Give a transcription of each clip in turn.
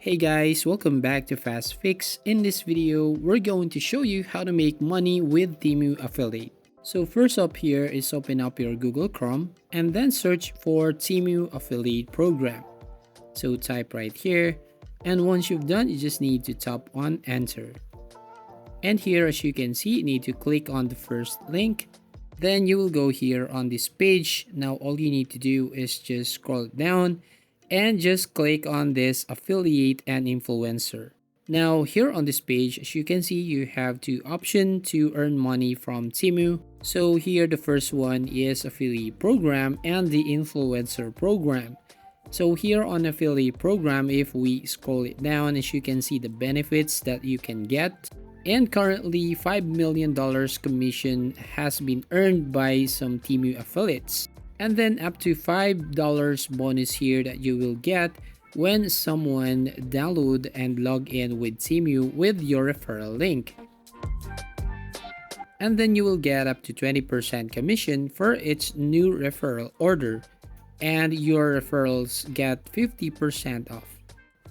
Hey guys, welcome back to Fast Fix. In this video, we're going to show you how to make money with TEMU affiliate. So first up here is open up your Google Chrome and then search for TEMU affiliate program. So type right here, and once you've done, you just need to tap on enter. And here, as you can see, you need to click on the first link. Then you will go here on this page. Now all you need to do is just scroll down and just click on this affiliate and influencer. Now here on this page, as you can see, you have two options to earn money from TEMU. So here the first one is affiliate program and the influencer program. So here on affiliate program, if we scroll it down, as you can see the benefits that you can get. And currently $5 million commission has been earned by some TEMU affiliates. And then up to $5 bonus here that you will get when someone download and log in with TEMU with your referral link. And then you will get up to 20% commission for each new referral order, and your referrals get 50% off.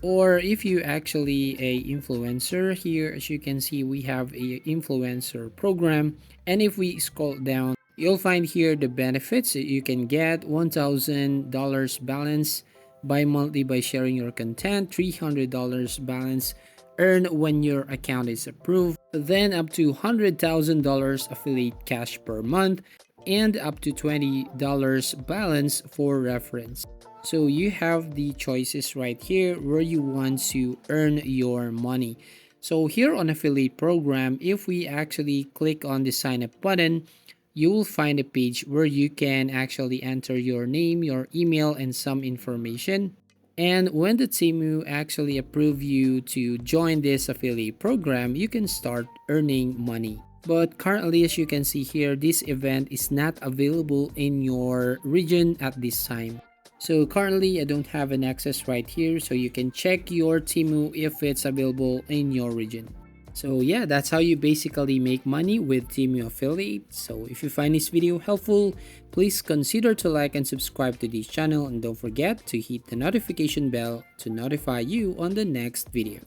Or if you actually a influencer, here as you can see we have a influencer program, and if we scroll down, you'll find here the benefits that you can get: $1,000 balance bi-monthly by sharing your content, $300 balance earned when your account is approved, then up to $100,000 affiliate cash per month, and up to $20 balance for reference. So you have the choices right here where you want to earn your money. So here on affiliate program, if we actually click on the sign up button, you will find a page where you can actually enter your name, your email, and some information. And when the TEMU actually approve you to join this affiliate program, you can start earning money. But currently, as you can see here, this event is not available in your region at this time. So currently, I don't have an access right here, so you can check your TEMU if it's available in your region. So yeah, that's how you basically make money with TEMU affiliate. So if you find this video helpful, please consider to like and subscribe to this channel, and don't forget to hit the notification bell to notify you on the next video.